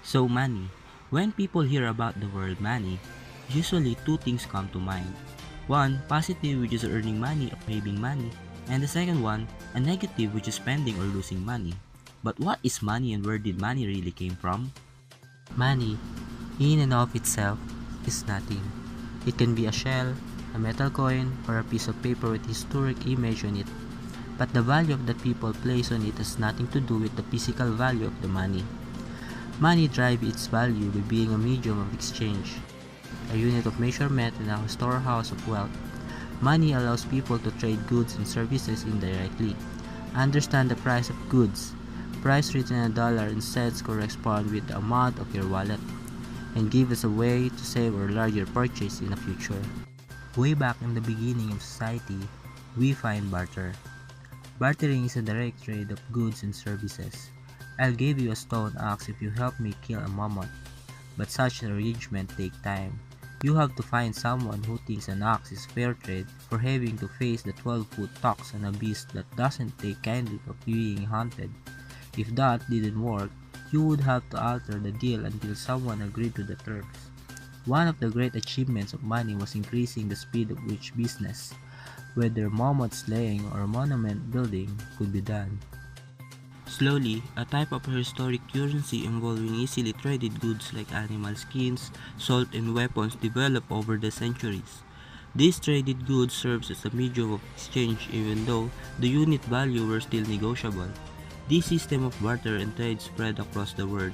So money. When people hear about the word money, usually two things come to mind. One, positive, which is earning money or saving money, and the second one, a negative, which is spending or losing money. But what is money and where did money really came from? Money, in and of itself, is nothing. It can be a shell, a metal coin, or a piece of paper with historic image on it. But the value of that people place on it has nothing to do with the physical value of the money. Money drives its value by being a medium of exchange, a unit of measurement and a storehouse of wealth. Money allows people to trade goods and services indirectly. Understand the price of goods. Price written in a dollar and cents correspond with the amount of your wallet, and give us a way to save or larger purchase in the future. Way back in the beginning of society, we find barter. Bartering is a direct trade of goods and services. I'll give you a stone axe if you help me kill a mammoth. But such an arrangement takes time. You have to find someone who thinks an ox is fair trade for having to face the 12-foot tax on a beast that doesn't take kindly of being hunted. If that didn't work, you would have to alter the deal until someone agreed to the terms. One of the great achievements of money was increasing the speed at which business, whether mammoth slaying or monument building, could be done. Slowly, a type of prehistoric currency involving easily traded goods like animal skins, salt, and weapons developed over the centuries. These traded goods serves as a medium of exchange even though the unit value were still negotiable. This system of barter and trade spread across the world,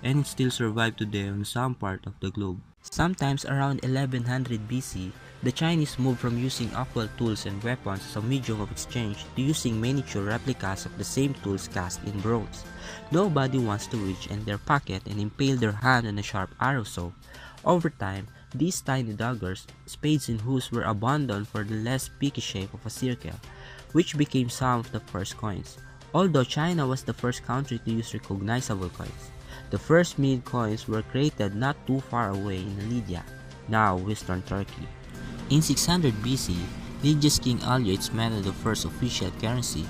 and it still survives today on some part of the globe. Sometimes around 1100 BC, the Chinese moved from using actual tools and weapons as a medium of exchange to using miniature replicas of the same tools cast in bronze. Nobody wants to reach in their pocket and impale their hand on a sharp arrow saw. Over time, these tiny daggers, spades and hoes were abandoned for the less picky shape of a circle, which became some of the first coins. Although China was the first country to use recognizable coins, the first mint coins were created not too far away in Lydia, now Western Turkey. In 600 BC, Lydia's King Alyattes minted the first official currency.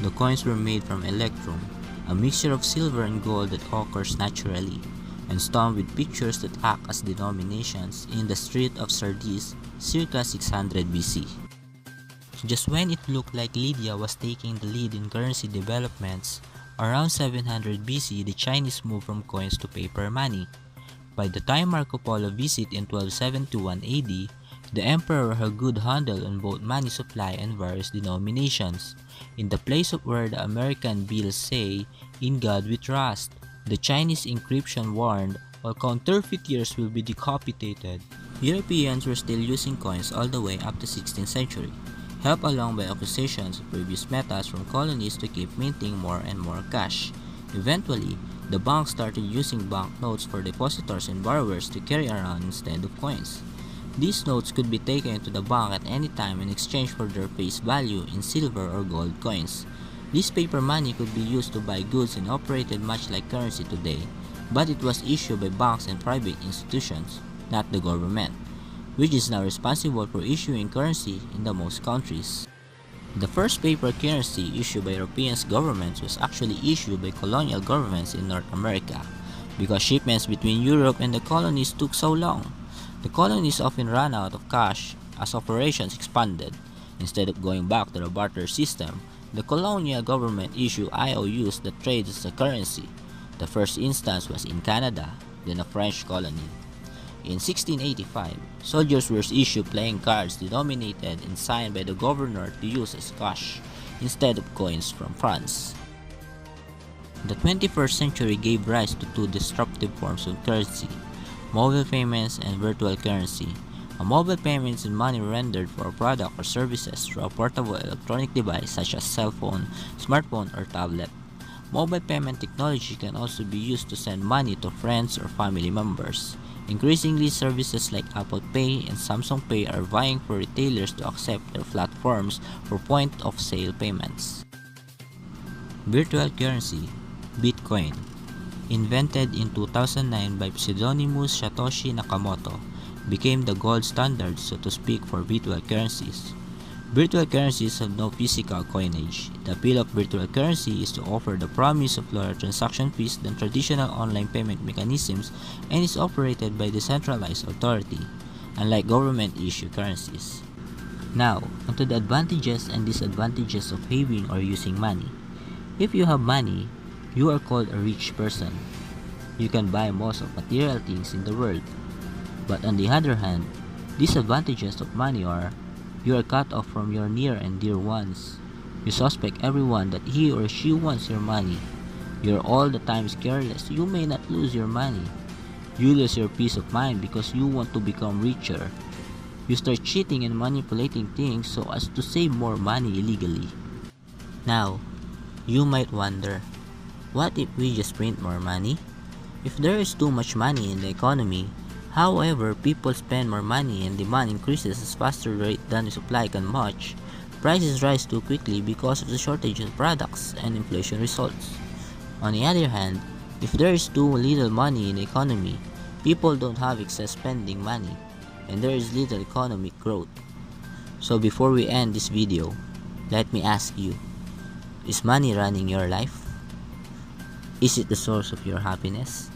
The coins were made from electrum, a mixture of silver and gold that occurs naturally, and stamped with pictures that act as denominations in the Strait of Sardis circa 600 BC. Just when it looked like Lydia was taking the lead in currency developments, around 700 BC the Chinese moved from coins to paper money. By the time Marco Polo visited in 1271 AD, the emperor had a good handle on both money supply and various denominations. In the place of where the American bills say, "In God we trust," the Chinese inscription warned, "All counterfeiters will be decapitated." Europeans were still using coins all the way up to 16th century, helped along by acquisitions of previous metals from colonies to keep minting more and more cash. Eventually, the banks started using banknotes for depositors and borrowers to carry around instead of coins. These notes could be taken to the bank at any time in exchange for their face value in silver or gold coins. This paper money could be used to buy goods and operated much like currency today, but it was issued by banks and private institutions, not the government, which is now responsible for issuing currency in the most countries. The first paper currency issued by European governments was actually issued by colonial governments in North America, because shipments between Europe and the colonies took so long. The colonies often ran out of cash as operations expanded. Instead of going back to the barter system, the colonial government issued IOUs that trade as a currency. The first instance was in Canada, then a French colony. In 1685, soldiers were issued playing cards denominated and signed by the governor to use as cash instead of coins from France. The 21st century gave rise to two disruptive forms of currency: mobile payments and virtual currency. A mobile payment is money rendered for a product or services through a portable electronic device such as cell phone, smartphone, or tablet. Mobile payment technology can also be used to send money to friends or family members. Increasingly, services like Apple Pay and Samsung Pay are vying for retailers to accept their platforms for point-of-sale payments. Virtual currency, Bitcoin, invented in 2009 by pseudonymous Satoshi Nakamoto, became the gold standard, so to speak, for virtual currencies. Virtual currencies have no physical coinage. The appeal of virtual currency is to offer the promise of lower transaction fees than traditional online payment mechanisms and is operated by decentralized authority, unlike government-issued currencies. Now, onto the advantages and disadvantages of having or using money. If you have money, you are called a rich person. You can buy most of material things in the world. But on the other hand, disadvantages of money are you are cut off from your near and dear ones. You suspect everyone that he or she wants your money. You're all the time careless. You may not lose your money. You lose your peace of mind because you want to become richer. You start cheating and manipulating things so as to save more money illegally. Now, you might wonder, what if we just print more money? If there is too much money in the economy, however, people spend more money and demand increases at faster rate than the supply can match, prices rise too quickly because of the shortage of products and inflation results. On the other hand, if there is too little money in the economy, people don't have excess spending money, and there is little economic growth. So before we end this video, let me ask you, is money running your life? Is it the source of your happiness?